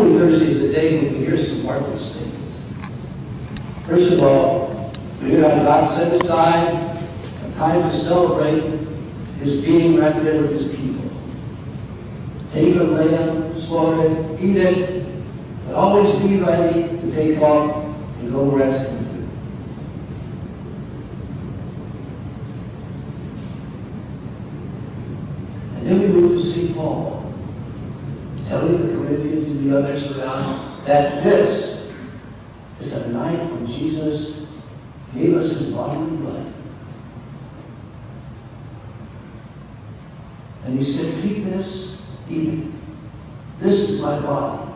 Holy Thursday is the day when we hear some marvelous things. First of all, we hear how God set aside a time to celebrate His being right there with His people. Take a lamb, slaughter it, eat it, but always be ready to take off and go rest and do. And then we move to St. Paul, telling the Corinthians and the others around that this is a night when Jesus gave us His body and blood. And He said, take this, eat it. This is my body.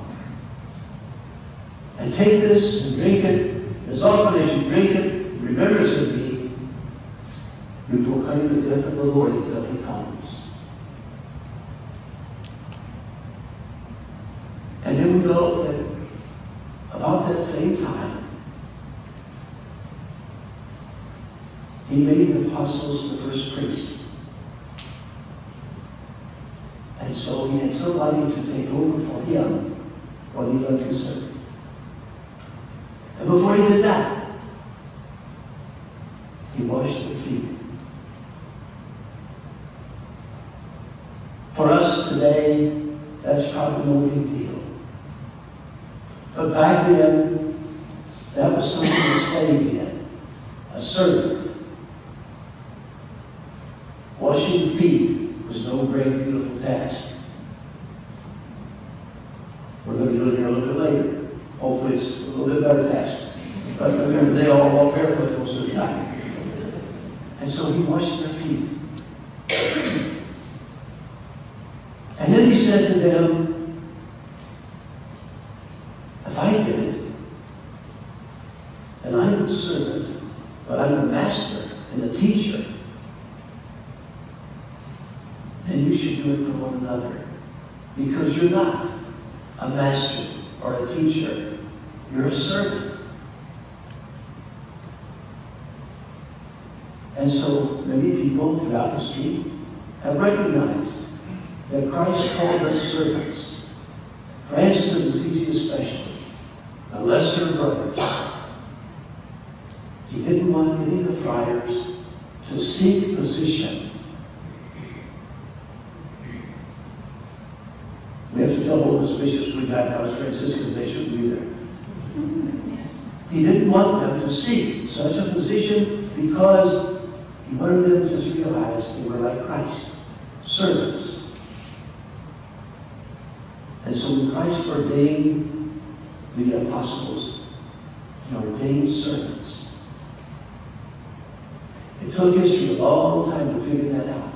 And take this and drink it. As often as you drink it, remembrance of me, you proclaim the death of the Lord until He comes. And then we know that about that same time, He made the apostles the first priests. And so He had somebody to take over for Him while He left His earth. And before He did that, He washed their feet. For us today, that's probably no big deal. But back then, that was something a slave did, a servant. Washing feet was no great, beautiful task. We're going to do it here a little bit later. Hopefully it's a little bit better task. But remember, they all walk barefoot most of the time. And so He washed their feet. And then He said to them, if I did it, and I'm the servant, but I'm the master and the teacher, then you should do it for one another. Because you're not a master or a teacher. You're a servant. And so many people throughout history have recognized that Christ called us servants. Francis of Assisi especially, the lesser brothers. He didn't want any of the friars to seek position. We have to tell all those bishops we got now as Franciscans they shouldn't be there. He didn't want them to seek such a position because He wanted them to just realize they were like Christ, servants. And so when Christ ordained the apostles, He ordained servants. It took history a long time to figure that out.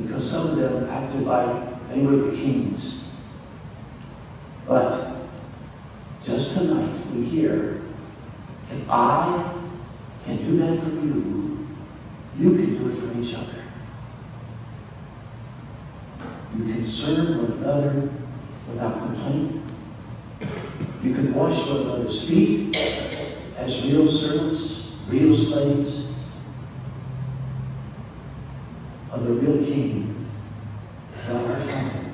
Because some of them acted like they were the kings. But just tonight we hear, if I can do that for you, you can do it for each other. You can serve one another without complaint. You can wash one another's feet as real servants, real slaves of the real King, God our Father.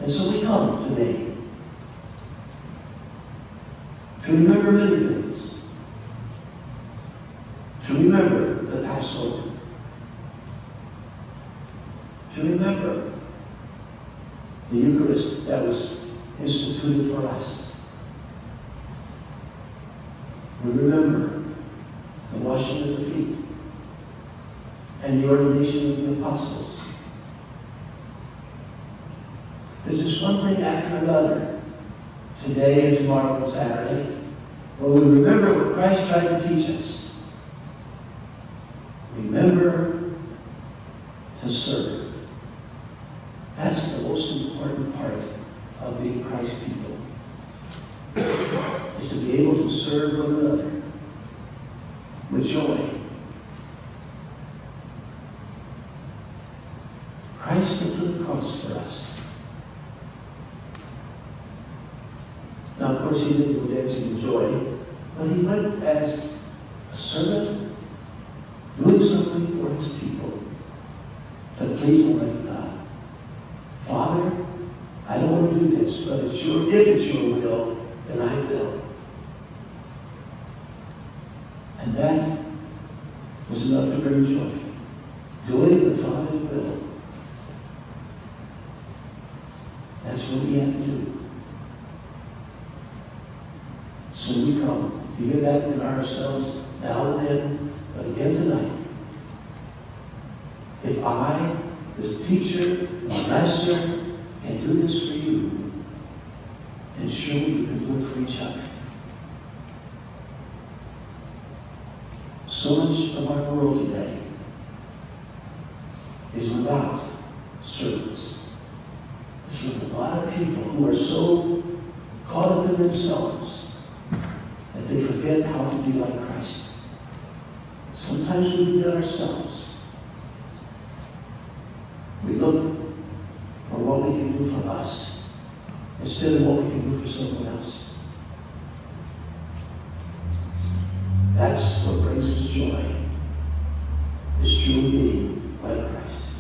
And so we come today to remember many things. To remember the Passover. To remember the Eucharist that was instituted for us. We remember the washing of the feet and the ordination of the apostles. There's just one thing after another, today and tomorrow and Saturday, when we remember what Christ tried to teach us. Remember to serve. That's the most important part of being Christ's people, is to be able to serve one another with joy. Christ went to the cross for us. Now, of course, He didn't go dancing in joy, but He went as a servant, doing something for His people to please Almighty God. but if it's your will, then I will. And that was enough to bring joy. Doing the Father's will. That's what we have to do. So we come to hear that in ourselves now and then, but again tonight. If I, this teacher, my master, can do this for you, then surely you can do it for each other. So much of our world today is without servants. There's a lot of people who are so caught up in themselves that they forget how to be like Christ. Sometimes we do that ourselves. We look for what we can do for us instead of what we can do for someone else. That's what brings us joy, is truly being like Christ.